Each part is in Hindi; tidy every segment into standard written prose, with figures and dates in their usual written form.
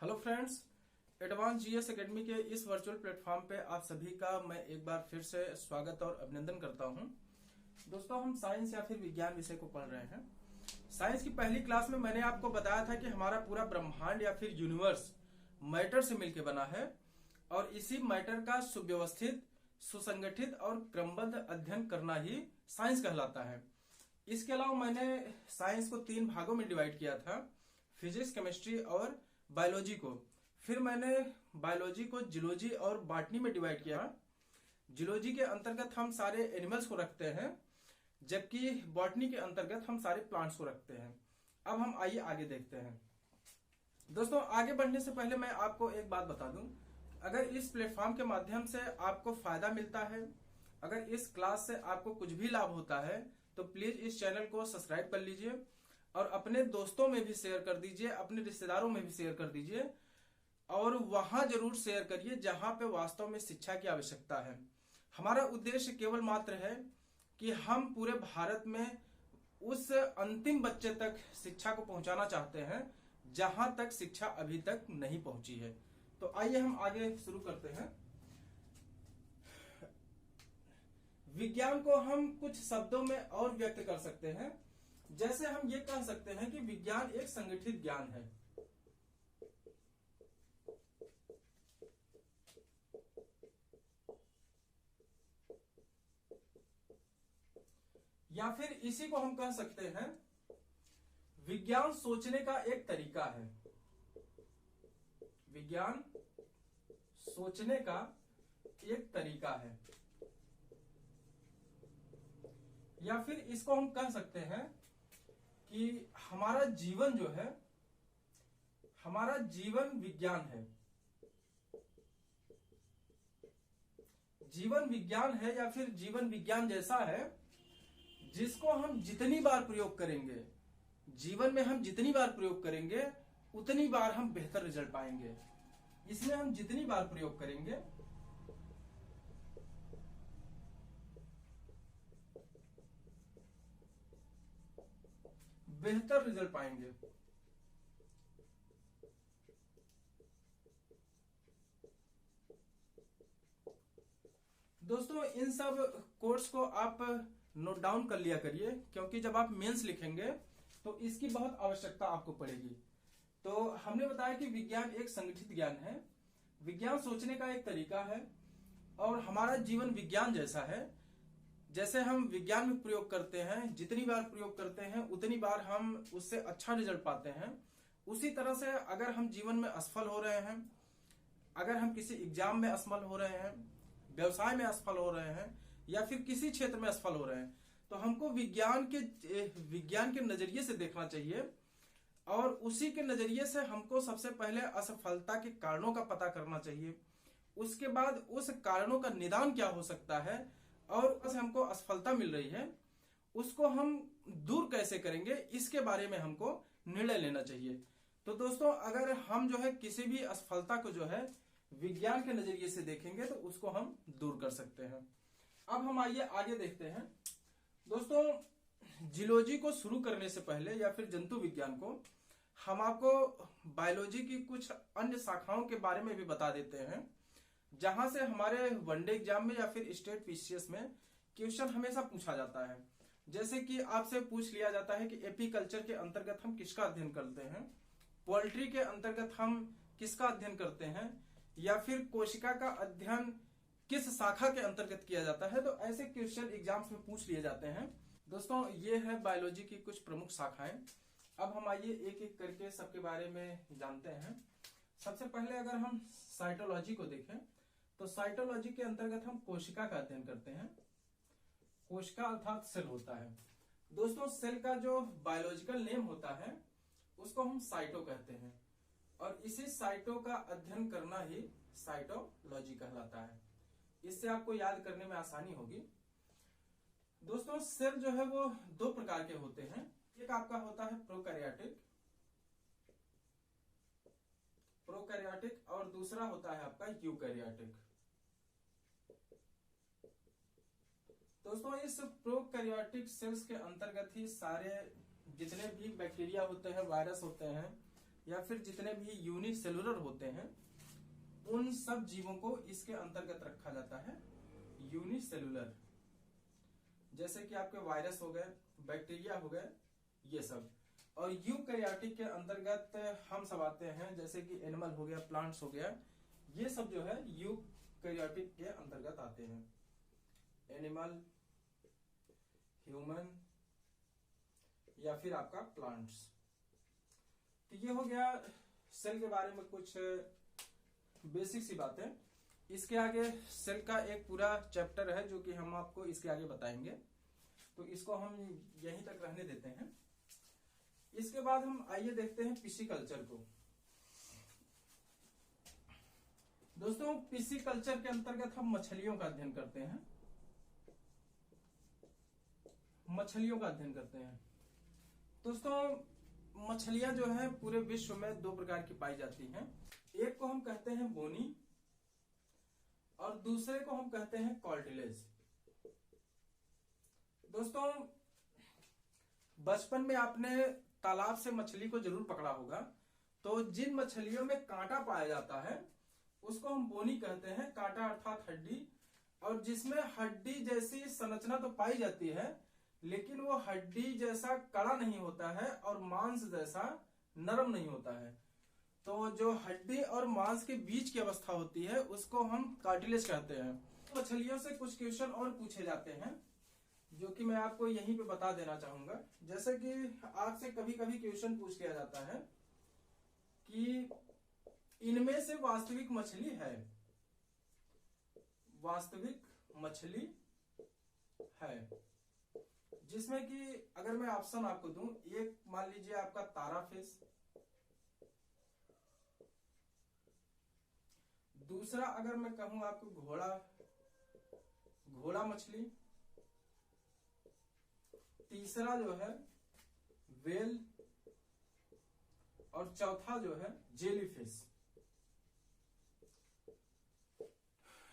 Hello friends, advance GS academy के इस वर्चुअल प्लेटफॉर्म पे आप सभी का मैं एक बार फिर से स्वागत और अभिनंदन करता हूं। दोस्तों, हम साइंस या फिर विज्ञान विषय को पढ़ रहे हैं। साइंस की पहली क्लास में मैंने आपको बताया था कि हमारा पूरा ब्रह्मांड या फिर यूनिवर्स मैटर से मिलकर बना है और इसी मैटर का सुव्यवस्थित, सुसंगठित और क्रमबद्ध अध्ययन करना ही साइंस कहलाता है। इसके अलावा मैंने साइंस को 3 भागों में डिवाइड किया था, फिजिक्स, केमिस्ट्री और बायोलॉजी को। फिर मैंने बायोलॉजी को जियोलॉजी और बॉटनी में डिवाइड किया। जियोलॉजी के अंतर्गत हम सारे एनिमल्स को रखते हैं, जबकि बॉटनी के अंतर्गत हम सारे प्लांट्स को रखते हैं। अब हम आइए आगे देखते हैं। दोस्तों, आगे बढ़ने से पहले मैं आपको एक बात बता दूं, अगर इस प्लेटफॉर्म के माध्यम से आपको फायदा मिलता है, अगर इस क्लास से आपको कुछ भी लाभ होता है, तो प्लीज इस चैनल को सब्सक्राइब कर लीजिए और अपने दोस्तों में भी शेयर कर दीजिए, अपने रिश्तेदारों में भी शेयर कर दीजिए और वहां जरूर शेयर करिए जहां पे वास्तव में शिक्षा की आवश्यकता है। हमारा उद्देश्य केवल मात्र है कि हम पूरे भारत में उस अंतिम बच्चे तक शिक्षा को पहुंचाना चाहते हैं जहां तक शिक्षा अभी तक नहीं पहुंची है। तो आइए हम आगे शुरू करते हैं। विज्ञान को हम कुछ शब्दों में और व्यक्त कर सकते हैं। जैसे हम ये कह सकते हैं कि विज्ञान एक संगठित ज्ञान है। या फिर इसी को हम कह सकते हैं विज्ञान सोचने का एक तरीका है। विज्ञान सोचने का एक तरीका है। या फिर इसको हम कह सकते हैं कि हमारा जीवन जो है, हमारा जीवन विज्ञान है। जीवन विज्ञान है या फिर जीवन विज्ञान जैसा है जिसको हम जितनी बार प्रयोग करेंगे, जीवन में हम जितनी बार प्रयोग करेंगे उतनी बार हम बेहतर रिजल्ट पाएंगे। इसमें हम जितनी बार प्रयोग करेंगे बेहतर रिजल्ट पाएंगे। दोस्तों, इन सब कोर्स को आप नोट डाउन कर लिया करिए, क्योंकि जब आप मेंस लिखेंगे तो इसकी बहुत आवश्यकता आपको पड़ेगी। तो हमने बताया कि विज्ञान एक संगठित ज्ञान है, विज्ञान सोचने का एक तरीका है और हमारा जीवन विज्ञान जैसा है। जैसे हम विज्ञान में प्रयोग करते हैं, जितनी बार प्रयोग करते हैं उतनी बार हम उससे अच्छा रिजल्ट पाते हैं। उसी तरह से अगर हम जीवन में असफल हो रहे हैं, अगर हम किसी एग्जाम में असफल हो रहे हैं, व्यवसाय में असफल हो रहे हैं या फिर किसी क्षेत्र में असफल हो रहे हैं, तो हमको विज्ञान के नजरिए से देखना चाहिए और उसी के नजरिए से हमको सबसे पहले असफलता के कारणों का पता करना चाहिए। उसके बाद उस कारणों का निदान क्या हो सकता है और हमको असफलता मिल रही है उसको हम दूर कैसे करेंगे, इसके बारे में हमको निर्णय लेना चाहिए। तो दोस्तों, अगर हम जो है किसी भी असफलता को जो है विज्ञान के नजरिए से देखेंगे तो उसको हम दूर कर सकते हैं। अब हम आइए आगे देखते हैं। दोस्तों, जियोलॉजी को शुरू करने से पहले या फिर जंतु विज्ञान को, हम आपको बायोलॉजी की कुछ अन्य शाखाओं के बारे में भी बता देते हैं, जहां से हमारे वनडे एग्जाम में या फिर स्टेट पीसीएस में क्वेश्चन हमेशा पूछा जाता है। जैसे कि आपसे पूछ लिया जाता है कि एपीकल्चर के अंतर्गत हम किसका अध्ययन करते हैं, पोल्ट्री के अंतर्गत हम किसका अध्ययन करते हैं, या फिर कोशिका का अध्ययन किस शाखा के अंतर्गत किया जाता है। तो ऐसे क्वेश्चन एग्जाम्स में पूछ लिए जाते हैं। दोस्तों, ये है बायोलॉजी की कुछ प्रमुख शाखाएं। अब हम आइए एक एक करके सबके बारे में जानते हैं। सबसे पहले अगर हम साइटोलॉजी को देखें तो साइटोलॉजी के अंतर्गत हम कोशिका का अध्ययन करते हैं। कोशिका अर्थात सेल होता है। दोस्तों, सेल का जो बायोलॉजिकल नेम होता है उसको हम साइटो कहते हैं और इसी साइटो का अध्ययन करना ही साइटोलॉजी कहलाता है। इससे आपको याद करने में आसानी होगी। दोस्तों, सेल जो है वो 2 प्रकार के होते हैं। एक आपका होता है प्रोकैरियोटिक और दूसरा होता है आपका यूकैरियोटिक। दोस्तों, इस प्रोकैरियोटिक सेल्स के अंतर्गत ही सारे जितने भी बैक्टीरिया होते हैं, वायरस होते हैं, या फिर जितने भी यूनिसेलुलर होते हैं उन सब जीवों को इसके अंतर्गत रखा जाता है यूनिसेलुलर। जैसे कि आपके वायरस हो गए, बैक्टीरिया हो गए, ये सब। और यूकैरियोटिक के अंतर्गत हम सब आते हैं, जैसे कि एनिमल हो गया, प्लांट्स हो गया, ये सब जो है यूकैरियोटिक के अंतर्गत आते हैं। एनिमल, ह्यूमन या फिर आपका प्लांट्स। तो ये हो गया सेल के बारे में कुछ बेसिक सी बातें। इसके आगे सेल का एक पूरा चैप्टर है जो कि हम आपको इसके आगे बताएंगे, तो इसको हम यहीं तक रहने देते हैं। इसके बाद हम आइए देखते हैं पिसीकल्चर को। दोस्तों पिसीकल्चर के अंतर्गत हम मछलियों का अध्ययन करते हैं, मछलियों का अध्ययन करते हैं। दोस्तों मछलियां जो है पूरे विश्व में दो प्रकार की पाई जाती हैं। एक को हम कहते हैं बोनी और दूसरे को हम कहते हैं कार्टिलेज। दोस्तों बचपन में आपने तालाब से मछली को जरूर पकड़ा होगा, तो जिन मछलियों में कांटा पाया जाता है उसको हम बोनी कहते हैं, कांटा अर्थात हड्डी। और जिसमें हड्डी जैसी संरचना तो पाई जाती है लेकिन वो हड्डी जैसा कड़ा नहीं होता है और मांस जैसा नरम नहीं होता है। तो जो हड्डी और मांस के बीच की अवस्था होती है उसको हम कार्टिलेज कहते हैं। मछलियों से कुछ क्वेश्चन और पूछे जाते हैं जो कि मैं आपको यहीं पे बता देना चाहूंगा। जैसे कि आपसे कभी कभी क्वेश्चन पूछ लिया जाता है कि इनमें से वास्तविक मछली है, वास्तविक मछली है, जिसमें कि अगर मैं ऑप्शन आपको दूं, एक मान लीजिए आपका तारा फिश, दूसरा अगर मैं कहूं आपको घोड़ा मछली, तीसरा जो है वेल और चौथा जो है जेलीफिश।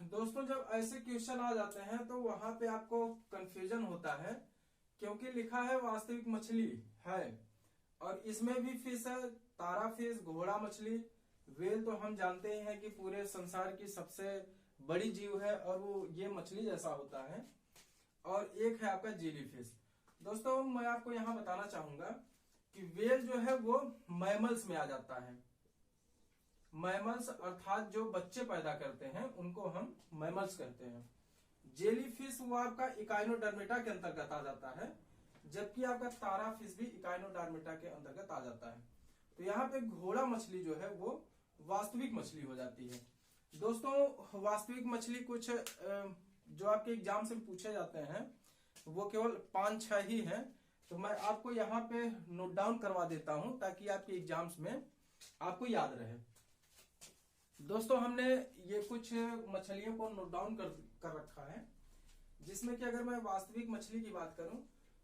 दोस्तों जब ऐसे क्वेश्चन आ जाते हैं तो वहां पे आपको कंफ्यूजन होता है क्योंकि लिखा है वास्तविक मछली है और इसमें भी फिश है, तारा फिश, घोड़ा मछली, वेल तो हम जानते ही हैं कि पूरे संसार की सबसे बड़ी जीव है और वो ये मछली जैसा होता है, और एक है आपका जेलीफिश। दोस्तों मैं आपको यहाँ बताना चाहूंगा कि वेल जो है वो मैमल्स में आ जाता है। मैमल्स अर्थात जो बच्चे पैदा करते हैं उनको हम मैमल्स कहते हैं। जेलीफिश वो आपका इकाइनोडर्मेटा के अंतर्गत आ जाता है, जबकि आपका तारा फिश भी इकाइनोडर्मेटा के अंतर्गत आ जाता है। तो यहाँ पे घोड़ा मछली जो है वो वास्तविक मछली हो जाती है। दोस्तों वास्तविक मछली कुछ जो आपके एग्जाम से पूछे जाते हैं वो केवल 5-6 ही हैं, तो मैं आपको यहाँ पे नोट डाउन करवा देता हूं ताकि आपके एग्जाम्स में आपको याद रहे। दोस्तों हमने ये कुछ मछलियों को नोट डाउन कर रखा है, जिसमें कि अगर मैं वास्तविक मछली की बात करूं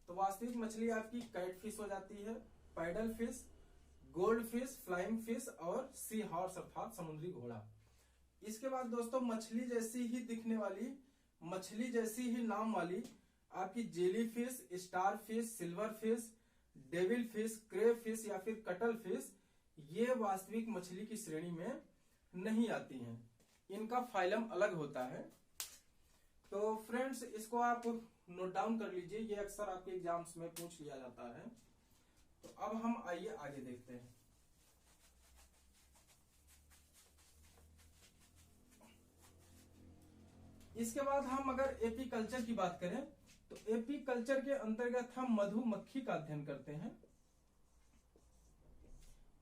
तो वास्तविक मछली आपकी कैट फिश हो जाती है, pedal fish, gold fish, flying fish और सी हॉर्स अर्थात समुद्री घोड़ा। इसके बाद दोस्तों मछली जैसी ही दिखने वाली, मछली जैसी ही नाम वाली आपकी jelly fish, star fish, silver fish, devil fish, crave fish या फिर कटल फिश, ये वास्तविक मछली की श्रेणी में नहीं आती हैं, इनका फाइलम अलग होता है। तो फ्रेंड्स इसको आप नोट डाउन कर लीजिए, ये अक्सर आपके एग्जाम्स में पूछ लिया जाता है। तो अब हम आइए आगे देखते हैं। इसके बाद हम अगर एपीकल्चर की बात करें तो एपीकल्चर के अंतर्गत हम मधुमक्खी का अध्ययन करते हैं,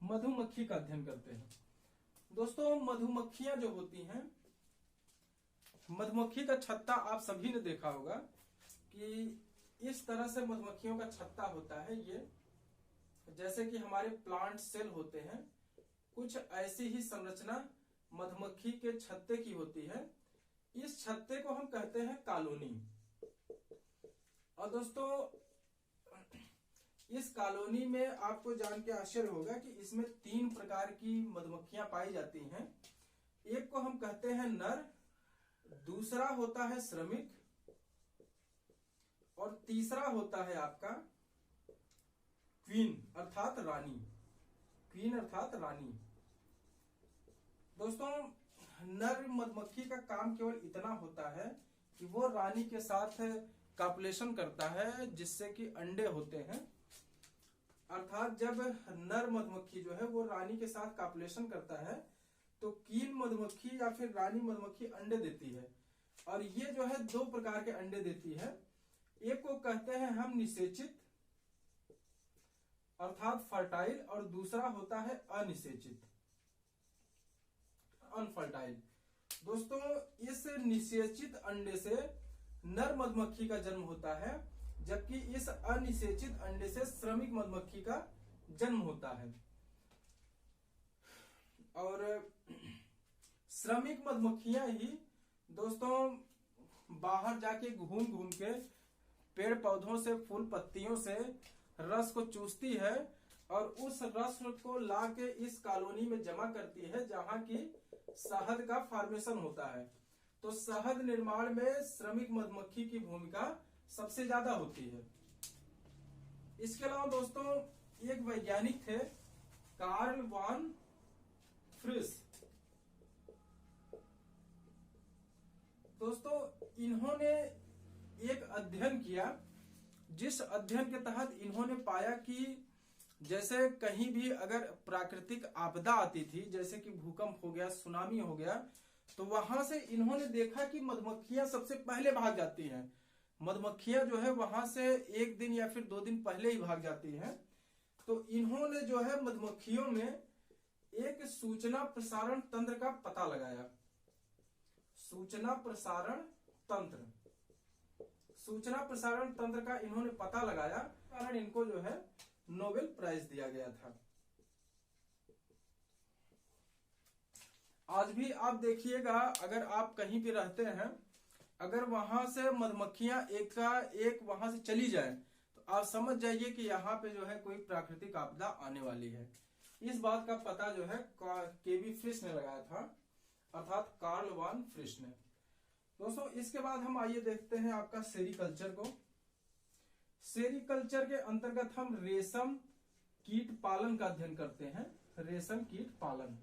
मधुमक्खी का अध्ययन करते हैं। दोस्तों मधुमक्खियां जो होती हैं, मधुमक्खी का छत्ता आप सभी ने देखा होगा कि इस तरह से मधुमक्खियों का छत्ता होता है। ये जैसे कि हमारे प्लांट सेल होते हैं, कुछ ऐसी ही संरचना मधुमक्खी के छत्ते की होती है। इस छत्ते को हम कहते हैं कॉलोनी। और दोस्तों इस कॉलोनी में आपको जान के आश्चर्य होगा कि इसमें 3 प्रकार की मधुमक्खियां पाई जाती हैं। एक को हम कहते हैं नर, दूसरा होता है श्रमिक और तीसरा होता है आपका क्वीन अर्थात रानी। क्वीन अर्थात रानी। दोस्तों नर मधुमक्खी का काम केवल इतना होता है कि वो रानी के साथ कॉपुलेशन करता है, जिससे कि अंडे होते हैं। अर्थात जब नर मधुमक्खी जो है वो रानी के साथ कॉपुलेशन करता है तो क्वीन मधुमक्खी या फिर रानी मधुमक्खी अंडे देती है। और ये जो है दो प्रकार के अंडे देती है। एक को कहते हैं हम निषेचित अर्थात फर्टाइल, और दूसरा होता है अनिषेचित अनफर्टाइल। दोस्तों इस निषेचित अंडे से नर मधुमक्खी का जन्म होता है, जबकि इस अनिषेचित अंडे से श्रमिक मधुमक्खी का जन्म होता है। और श्रमिक मधुमक्खियां ही दोस्तों बाहर जाके घूम घूम के पेड़ पौधों से, फूल पत्तियों से रस को चूसती है और उस रस को लाके इस कॉलोनी में जमा करती है, जहां की शहद का फॉर्मेशन होता है। तो शहद निर्माण में श्रमिक मधुमक्खी की भूमिका सबसे ज्यादा होती है। इसके अलावा दोस्तों एक वैज्ञानिक थे कार्ल वॉन फ्रिश। दोस्तों इन्होंने एक अध्ययन किया, जिस अध्ययन के तहत इन्होंने पाया कि जैसे कहीं भी अगर प्राकृतिक आपदा आती थी, जैसे कि भूकंप हो गया, सुनामी हो गया, तो वहां से इन्होंने देखा कि मधुमक्खियां सबसे पहले भाग जाती हैं। मधुमक्खियां जो है वहां से एक दिन या फिर 2 दिन पहले ही भाग जाती हैं। तो इन्होंने जो है मधुमक्खियों में एक सूचना प्रसारण तंत्र का पता लगाया। सूचना प्रसारण तंत्र का इन्होंने पता लगाया, कारण इनको जो है नोबेल प्राइज दिया गया था। आज भी आप देखिएगा, अगर आप कहीं भी रहते हैं, अगर वहां से मधुमक्खियां एक का एक वहां से चली जाए तो आप समझ जाइए कि यहाँ पे जो है कोई प्राकृतिक आपदा आने वाली है। इस बात का पता जो है केवी फ्रिश ने लगाया था, अर्थात कार्ल वॉन फ्रिश ने। दोस्तों इसके बाद हम आइए देखते हैं आपका सेरीकल्चर को। सेरीकल्चर के अंतर्गत हम रेशम कीट पालन का अध्ययन करते हैं। रेशम कीट पालन।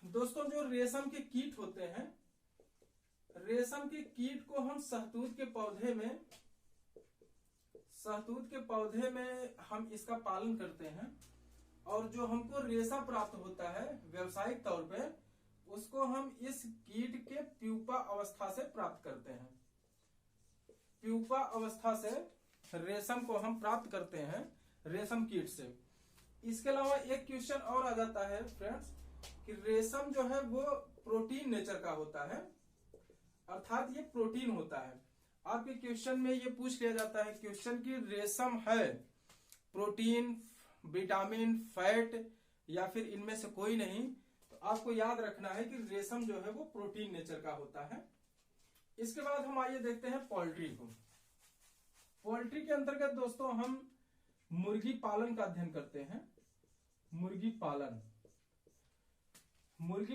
दोस्तों जो रेशम के कीट होते हैं, रेशम के कीट को हम शहतूत के पौधे में हम इसका पालन करते हैं, और जो हमको रेशा प्राप्त होता है व्यवसायिक तौर पे, उसको हम इस कीट के प्यूपा अवस्था से प्राप्त करते हैं। प्यूपा अवस्था से रेशम को हम प्राप्त करते हैं रेशम कीट से। इसके अलावा एक क्वेश्चन और आ जाता है फ्रेंड्स कि रेशम जो है वो प्रोटीन नेचर का होता है, अर्थात ये प्रोटीन होता है। आपके क्वेश्चन में ये पूछ लिया जाता है क्वेश्चन की रेशम है प्रोटीन, विटामिन, फैट या फिर इनमें से कोई नहीं, तो आपको याद रखना है कि रेशम जो है वो प्रोटीन नेचर का होता है। इसके बाद हम आइए देखते हैं पोल्ट्री को। पोल्ट्री के अंतर्गत दोस्तों हम मुर्गी पालन का अध्ययन करते हैं। मुर्गी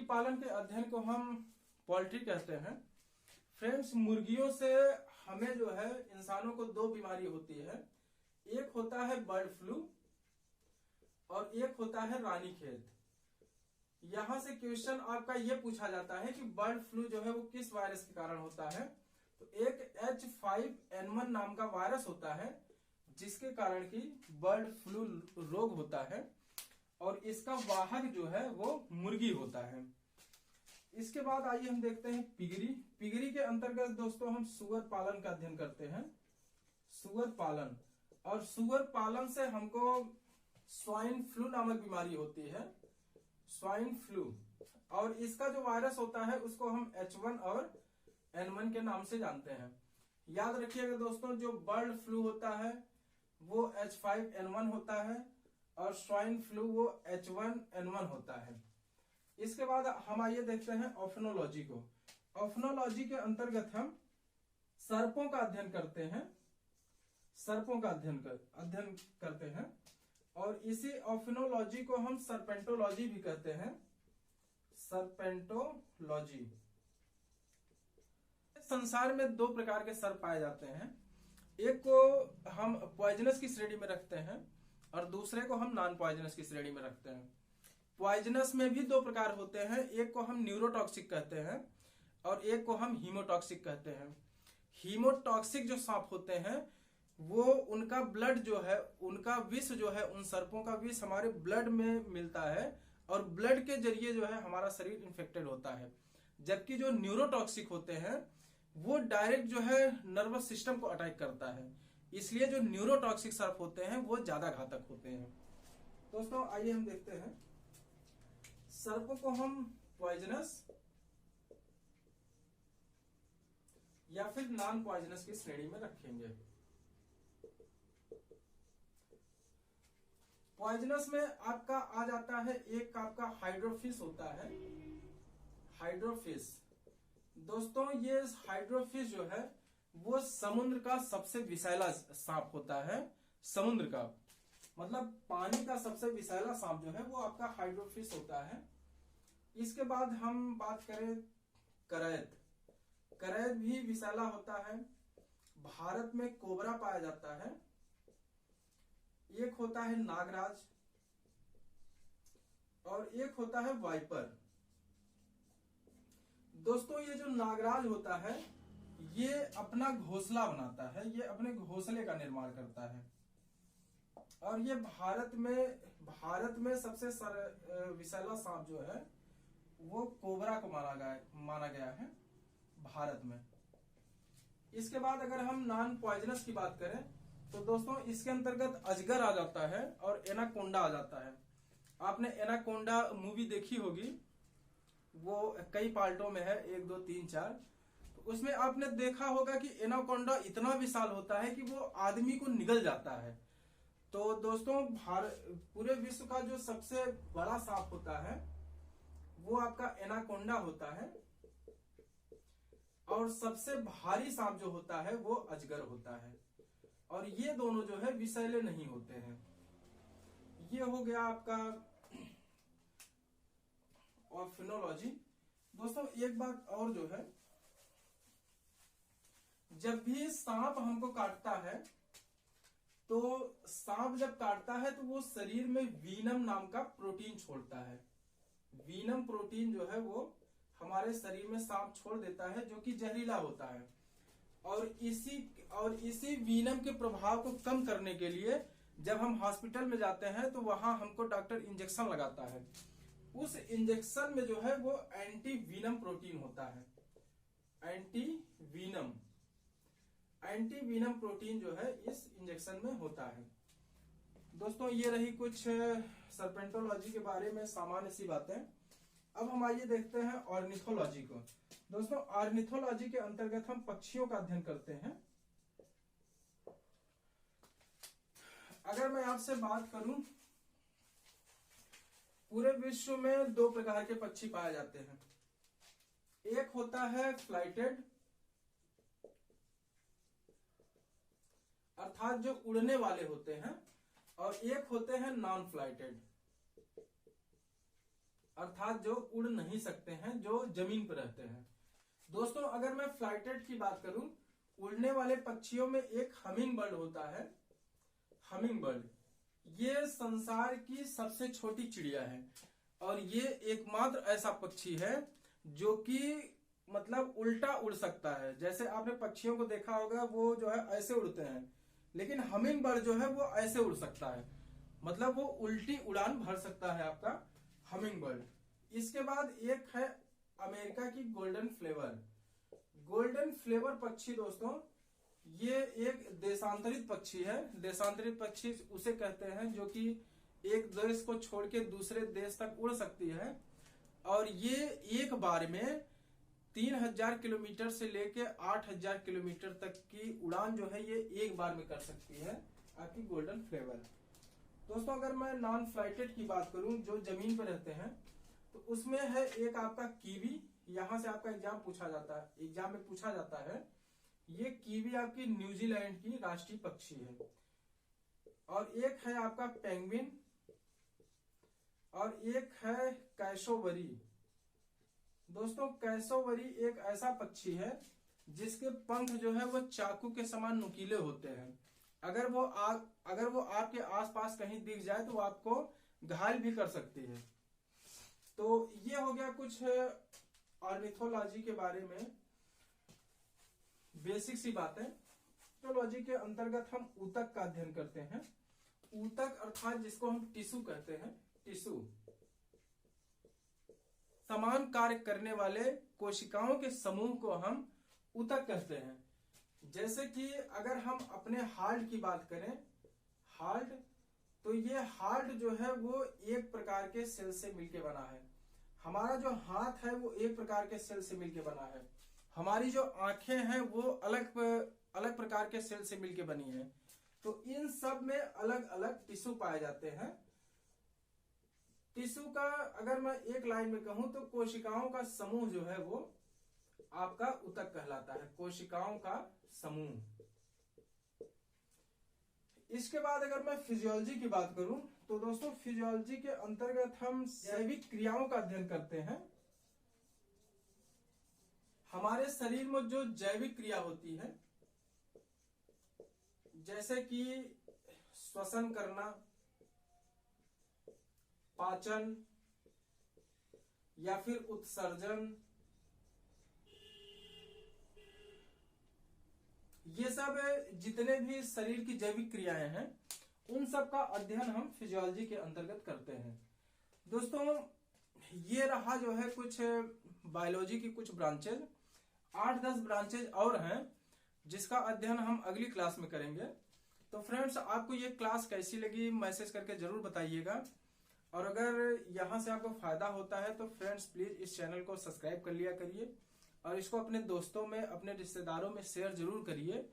पालन के अध्ययन को हम पोल्ट्री कहते हैं। फ्रेंड्स मुर्गियों से हमें जो है इंसानों को 2 बीमारी होती है, एक होता है बर्ड फ्लू और एक होता है रानीखेत। यहां से क्वेश्चन आपका यह पूछा जाता है कि बर्ड फ्लू जो है वो किस वायरस के कारण होता है, तो एक H5N1 नाम का वायरस होता है जिसके कारण की बर्ड फ्लू रोग होता है, और इसका वाहक जो है वो मुर्गी होता है। इसके बाद आइए हम देखते हैं पिगरी के अंतर्गत दोस्तों हम सुअर पालन का अध्ययन करते हैं। सुअर पालन, और सुअर पालन से हमको स्वाइन फ्लू नामक बीमारी होती है, स्वाइन फ्लू, और इसका जो वायरस होता है उसको हम H1 और N1 के नाम से जानते हैं। याद रखिएगा दोस्तों, जो बर्ड फ्लू होता है वो H5N1 होता है और स्वाइन फ्लू वो H1N1 होता है। इसके बाद हम आइए देखते हैं ऑफनोलॉजी को। ऑफनोलॉजी के अंतर्गत हम सर्पों का अध्ययन करते हैं, अध्ययन करते हैं, और इसी ऑफनोलॉजी को हम सर्पेंटोलॉजी भी कहते हैं। सर्पेंटोलॉजी। संसार में दो प्रकार के सर्प पाए जाते हैं। एक को हम पॉइजनस की श्रेणी में रखते हैं और दूसरे को हम नॉन पॉइजनस की श्रेणी में रखते हैं। पॉइजनस में भी दो प्रकार होते हैं, एक को हम न्यूरोटॉक्सिक कहते हैं और एक को हम हीमोटॉक्सिक कहते हैं। हीमोटॉक्सिक जो सांप होते हैं वो उनका ब्लड जो है, उनका विष जो है, उन सर्पों का विष हमारे ब्लड में मिलता है और ब्लड के जरिए जो है हमारा शरीर इन्फेक्टेड होता है। जबकि जो न्यूरोटॉक्सिक होते हैं वो डायरेक्ट जो है नर्वस सिस्टम को अटैक करता है, इसलिए जो न्यूरोटॉक्सिक सर्प होते हैं वो ज्यादा घातक होते हैं। दोस्तों आइए हम देखते हैं, सर्पों को हम पॉइजनस या फिर नॉन पॉइजनस की श्रेणी में रखेंगे। पॉइजनस में आपका आ जाता है, एक आपका हाइड्रोफिश होता है, हाइड्रोफिश। दोस्तों ये हाइड्रोफिश जो है वो समुद्र का सबसे विषैला सांप होता है। समुद्र का मतलब पानी का सबसे विषैला सांप जो है वो आपका हाइड्रोफिश होता है। इसके बाद हम बात करें करैत। करैत भी विषैला होता है। भारत में कोबरा पाया जाता है। एक होता है नागराज और एक होता है वाइपर। दोस्तों ये जो नागराज होता है ये अपना घोंसला बनाता है, ये अपने घोंसले का निर्माण करता है और ये भारत में सबसे विषैला सांप जो है वो कोबरा को माना गया है भारत में। इसके बाद अगर हम नॉन पॉइजनस की बात करें तो दोस्तों इसके अंतर्गत अजगर आ जाता है और एनाकोंडा आ जाता है। आपने एनाकोंडा मूवी देखी होगी, वो कई पार्टों में है, 1 2 3 4। तो उसमें आपने देखा होगा कि एनाकोंडा इतना विशाल होता है कि वो आदमी को निगल जाता है। तो दोस्तों पूरे विश्व का जो सबसे बड़ा सांप होता है वो आपका एनाकोंडा होता है और सबसे भारी सांप जो होता है वो अजगर होता है और ये दोनों जो है विषैले नहीं होते हैं। ये हो गया आपका ऑर्फिनोलॉजी। दोस्तों एक बात और जो है, जब भी सांप हमको काटता है तो सांप जब काटता है तो वो शरीर में वीनम नाम का प्रोटीन छोड़ता है। वीनम प्रोटीन जो है वो हमारे शरीर में सांप छोड़ देता है जो कि जहरीला होता है और इसी वीनम के प्रभाव को कम करने के लिए जब हम हॉस्पिटल में जाते हैं तो वहां हमको डॉक्टर इंजेक्शन लगाता है। उस इंजेक्शन में जो है वो एंटी वीनम प्रोटीन होता है। एंटी वीनम प्रोटीन जो है इस इंजेक्शन में होता है। दोस्तों ये रही कुछ सर्पेंटोलॉजी के बारे में सामान्य सी बातें। अब हम आइए देखते हैं ऑर्निथोलॉजी को। दोस्तों ऑर्निथोलॉजी के अंतर्गत हम पक्षियों का अध्ययन करते हैं। अगर मैं आपसे बात करूं, पूरे विश्व में 2 प्रकार के पक्षी पाए जाते हैं। एक होता है फ्लाइटेड अर्थात जो उड़ने वाले होते हैं और एक होते हैं नॉन फ्लाइटेड अर्थात जो उड़ नहीं सकते हैं, जो जमीन पर रहते हैं। दोस्तों अगर मैं फ्लाइटेड की बात करूं, उड़ने वाले पक्षियों में एक हमिंग बर्ड होता है। हमिंग बर्ड ये संसार की सबसे छोटी चिड़िया है और ये एकमात्र ऐसा पक्षी है जो कि मतलब उल्टा उड़ सकता है। जैसे आपने पक्षियों को देखा होगा वो जो है ऐसे उड़ते हैं, लेकिन हमिंग बर्ड जो है वो ऐसे उड़ सकता है, मतलब वो उल्टी उड़ान भर सकता है आपका हमिंग बर्ड। इसके बाद एक है अमेरिका की गोल्डन फ्लेवर। गोल्डन फ्लेवर पक्षी दोस्तों ये एक देशांतरित पक्षी है। देशांतरित पक्षी उसे कहते हैं जो कि एक देश को छोड़ के दूसरे देश तक उड़ सकती है और ये एक बार में 3000 किलोमीटर से लेके 8000 किलोमीटर तक की उड़ान जो है ये एक बार में कर सकती है आपकी गोल्डन फ्लेवर। दोस्तों अगर मैं नॉन फ्लाइटेड की बात करूं जो जमीन पर रहते हैं तो उसमें है एक आपका कीवी। यहां से आपका एग्जाम में पूछा जाता है। ये कीवी आपकी न्यूजीलैंड की राष्ट्रीय पक्षी है। और एक है आपका पेंगुइन और एक है कैसोवरी। दोस्तों कैसोवरी एक ऐसा पक्षी है जिसके पंख जो है वो चाकू के समान नुकीले होते हैं। अगर वो आपके आसपास कहीं दिख जाए तो वो आपको घायल भी कर सकती है। तो ये हो गया कुछ ऑर्निथोलॉजी के बारे में बेसिक सी बातें। ऑर्निथोलॉजी के अंतर्गत हम ऊतक का अध्ययन करते हैं। ऊतक अर्थात जिसको हम टिश्यू कहते हैं, टिश्यू समान कार्य करने वाले कोशिकाओं के समूह को हम ऊतक कहते हैं। जैसे कि अगर हम अपने हार्ट की बात करें, हार्ट, तो ये हार्ट जो है वो एक प्रकार के सेल से मिलकर बना है। हमारा जो हाथ है वो एक प्रकार के सेल से मिलकर बना है। हमारी जो आंखें हैं वो अलग प्रकार के सेल से मिलकर बनी है। तो इन सब में अलग अलग टिश्यू पाए जाते हैं। टिश्यू का अगर मैं एक लाइन में कहूं तो कोशिकाओं का समूह जो है वो आपका ऊतक कहलाता है, कोशिकाओं का समूह। इसके बाद अगर मैं फिजियोलॉजी की बात करूं तो दोस्तों फिजियोलॉजी के अंतर्गत हम जैविक क्रियाओं का अध्ययन करते हैं। हमारे शरीर में जो जैविक क्रिया होती है, जैसे कि श्वसन करना, पाचन या फिर उत्सर्जन, ये सब जितने भी शरीर की जैविक क्रियाएं हैं उन सब का अध्ययन हम फिजियोलॉजी के अंतर्गत करते हैं। दोस्तों ये रहा जो है कुछ बायोलॉजी की कुछ ब्रांचेज, 8-10 ब्रांचेज और हैं जिसका अध्ययन हम अगली क्लास में करेंगे। तो फ्रेंड्स आपको ये क्लास कैसी लगी मैसेज करके जरूर बताइएगा। और अगर यहाँ से आपको फायदा होता है तो फ्रेंड्स प्लीज इस चैनल को सब्सक्राइब कर लिया करिए और इसको अपने दोस्तों में, अपने रिश्तेदारों में शेयर जरूर करिए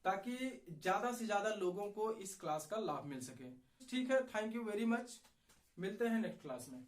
ताकि ज्यादा से ज्यादा लोगों को इस क्लास का लाभ मिल सके। ठीक है, थैंक यू वेरी मच। मिलते हैं नेक्स्ट क्लास में।